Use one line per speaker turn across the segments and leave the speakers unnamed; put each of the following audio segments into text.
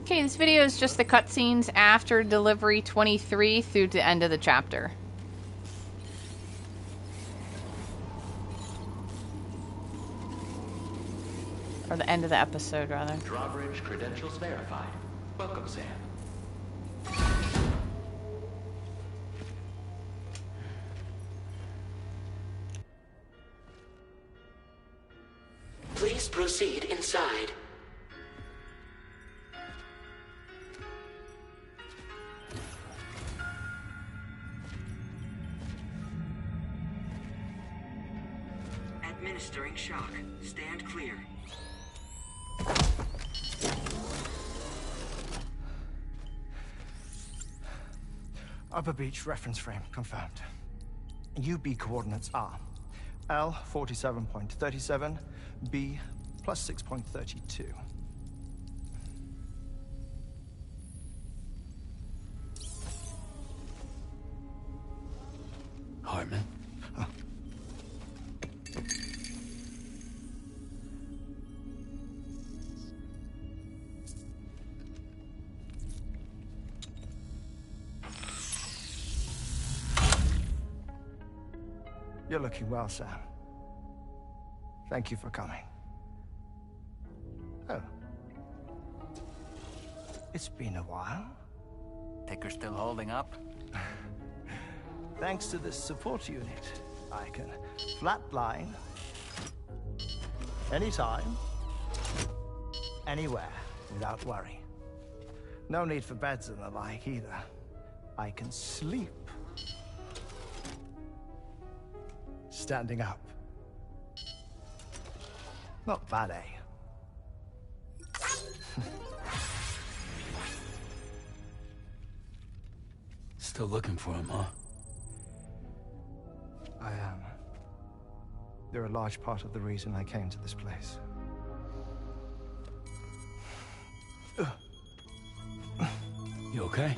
Okay, this video is just the cutscenes after delivery 23 through to the end of the chapter. Or the end of the episode, rather.
Drawbridge credentials verified. Welcome, Sam.
Please proceed inside. Administering shock. Stand clear.
Upper Beach reference frame confirmed. UB coordinates are L 47.37, B plus 6.32.
Heartman?
You're looking well, Sam. Thank you for coming. Oh. It's been a while.
Ticker's still holding up?
Thanks to this support unit, I can flatline anytime, anywhere, without worry. No need for beds and the like either. I can sleep standing up. Not bad, eh?
Still looking for him, huh?
I am. They're a large part of the reason I came to this place.
You okay?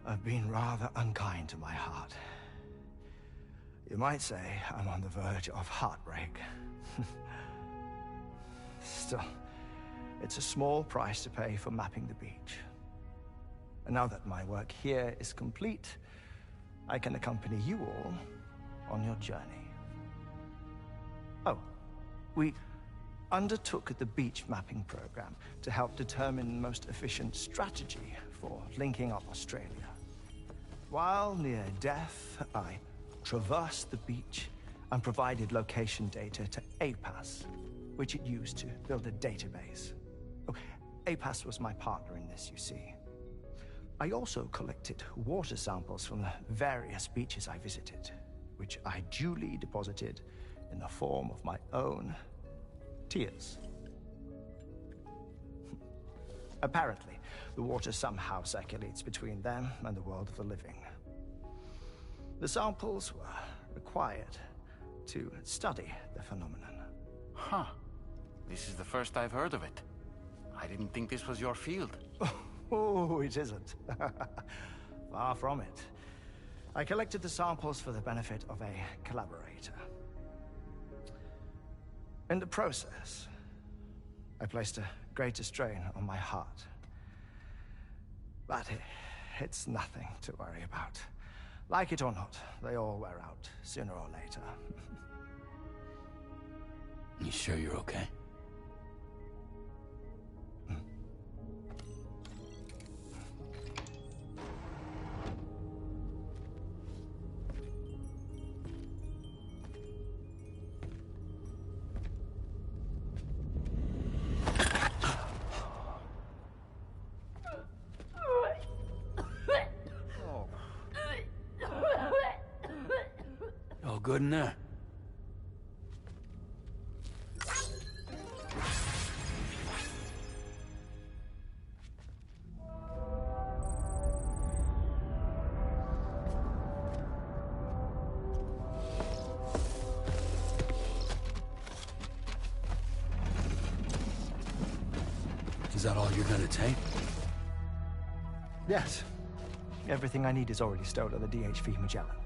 I've been rather unkind to my heart. You might say I'm on the verge of heartbreak. Still, it's a small price to pay for mapping the beach. And now that my work here is complete, I can accompany you all on your journey. Oh, we undertook the beach mapping program to help determine the most efficient strategy for linking up Australia. While near death, I traversed the beach and provided location data to APAS, which it used to build a database. Oh, APAS was my partner in this, you see. I also collected water samples from the various beaches I visited, which I duly deposited in the form of my own tears. Apparently, the water somehow circulates between them and the world of the living. The samples were required to study the phenomenon.
Huh. This is the first I've heard of it. I didn't think this was your field.
Oh, it isn't. Far from it. I collected the samples for the benefit of a collaborator. In the process, I placed a greater strain on my heart. But it's nothing to worry about. Like it or not, they all wear out, sooner or later.
You sure you're okay? All good in there? Is that all you're gonna take?
Yes. Everything I need is already stored on the DHV Magellan.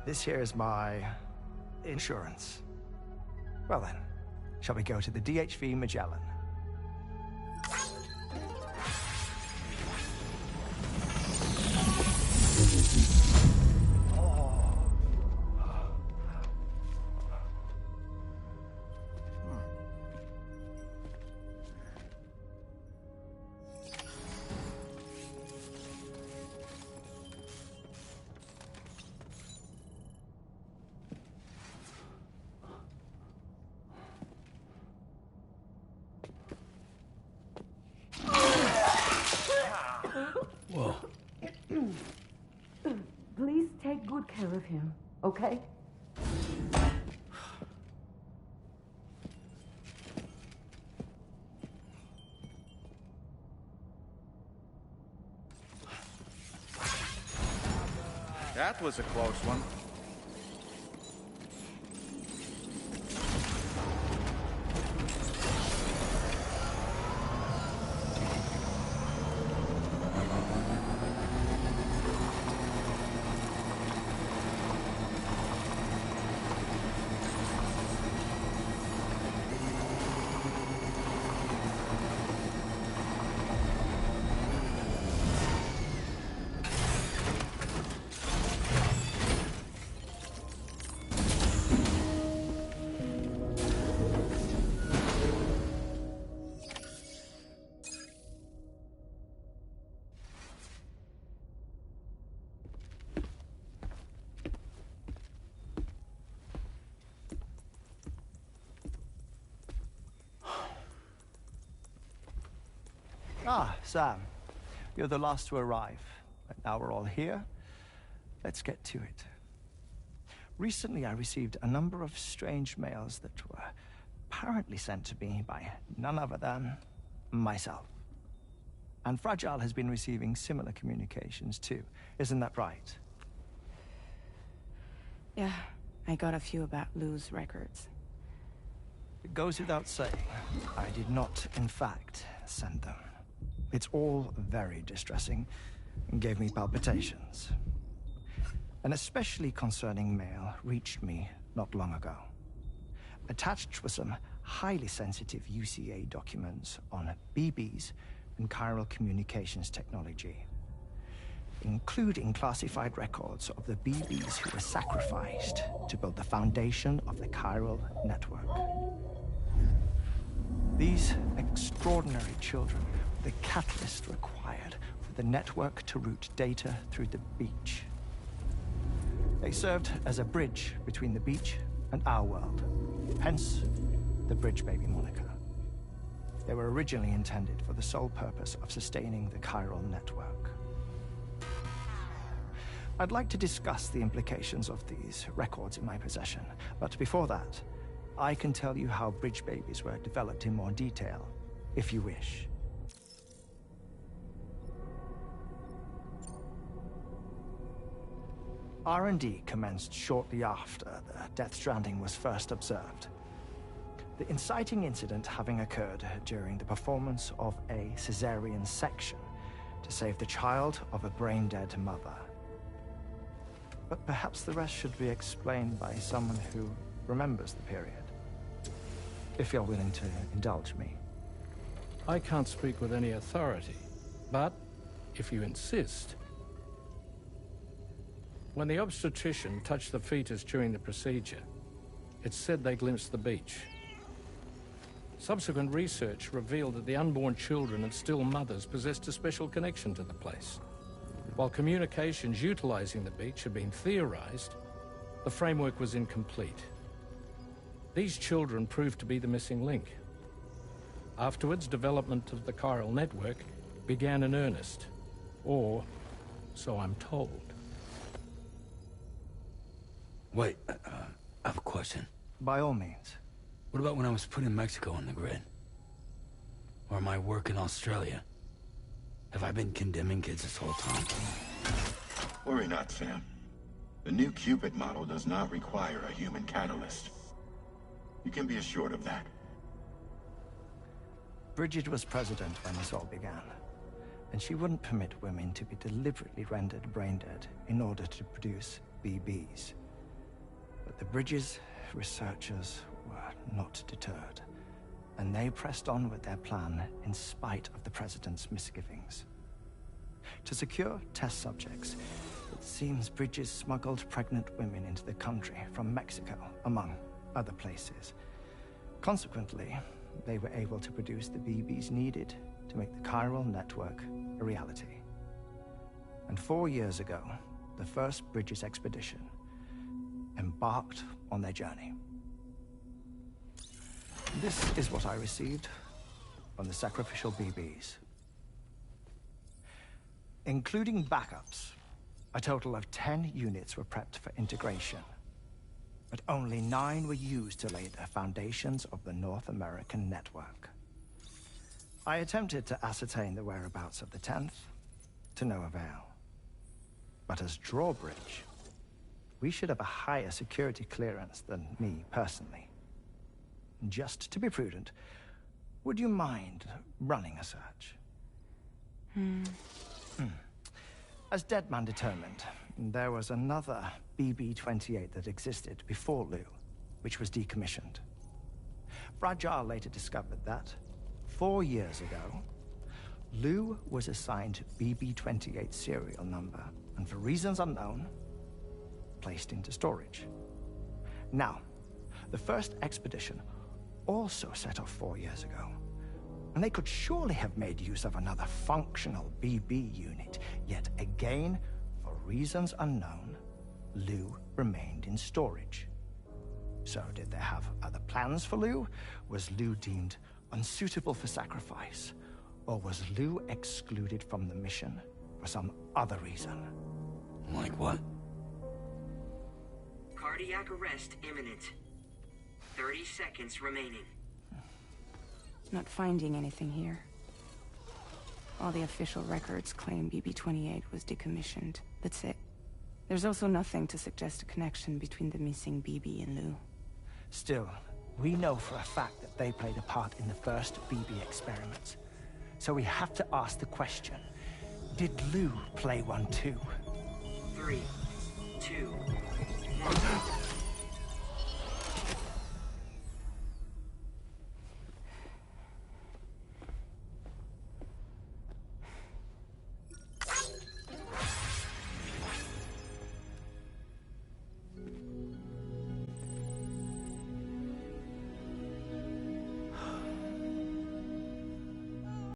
This here is my insurance. Well then, shall we go to the DHV Magellan?
Whoa.
Please take good care of him, okay?
That was a close one.
Ah, Sam. You're the last to arrive. But now we're all here. Let's get to it. Recently, I received a number of strange mails that were apparently sent to me by none other than myself. And Fragile has been receiving similar communications too. Isn't that right?
Yeah, I got a few about Lou's records.
It goes without saying, I did not, in fact, send them. It's all very distressing and gave me palpitations. An especially concerning mail reached me not long ago. Attached were some highly sensitive UCA documents on BBs and chiral communications technology, including classified records of the BBs who were sacrificed to build the foundation of the chiral network. These extraordinary children were the catalyst required for the network to route data through the beach. They served as a bridge between the beach and our world, hence the Bridge Baby moniker. They were originally intended for the sole purpose of sustaining the chiral network. I'd like to discuss the implications of these records in my possession, but before that, I can tell you how Bridge Babies were developed in more detail, if you wish. R&D commenced shortly after the Death Stranding was first observed. The inciting incident having occurred during the performance of a cesarean section to save the child of a brain-dead mother. But perhaps the rest should be explained by someone who remembers the period. If you're willing to indulge me.
I can't speak with any authority, but if you insist. When the obstetrician touched the fetus during the procedure, it's said they glimpsed the beach. Subsequent research revealed that the unborn children and still mothers possessed a special connection to the place. While communications utilizing the beach had been theorized, the framework was incomplete. These children proved to be the missing link. Afterwards, development of the chiral network began in earnest, or so I'm told.
Wait, I have a question.
By all means.
What about when I was put in Mexico on the grid? Or my work in Australia? Have I been condemning kids this whole time?
Worry not, Sam. The new Cupid model does not require a human catalyst. You can be assured of that.
Bridget was president when this all began. And she wouldn't permit women to be deliberately rendered brain dead in order to produce BBs. But the Bridges researchers were not deterred, and they pressed on with their plan in spite of the President's misgivings. To secure test subjects, it seems Bridges smuggled pregnant women into the country from Mexico, among other places. Consequently, they were able to produce the BBs needed to make the chiral network a reality. And 4 years ago, the first Bridges expedition embarked on their journey. This is what I received from the sacrificial BBs. Including backups, a total of 10 units were prepped for integration, but only 9 were used to lay the foundations of the North American network. I attempted to ascertain the whereabouts of the 10th, to no avail. But as drawbridge, we should have a higher security clearance than me personally. Just to be prudent, would you mind running a search? As Deadman determined, there was another BB-28 that existed before Lou, which was decommissioned. Fragile later discovered that, 4 years ago, Lou was assigned BB-28 serial number, and for reasons unknown, placed into storage. Now, the first expedition also set off 4 years ago, and they could surely have made use of another functional BB unit, yet again, for reasons unknown, Lou remained in storage. So did they have other plans for Lou? Was Lou deemed unsuitable for sacrifice? Or was Lou excluded from the mission for some other reason?
Like what?
Cardiac arrest imminent. 30 seconds remaining.
Not finding anything here. All the official records claim BB-28 was decommissioned. That's it. There's also nothing to suggest a connection between the missing BB and Lou.
Still, we know for a fact that they played a part in the first BB experiments. So we have to ask the question, did Lou play one too?
3, 2, 1.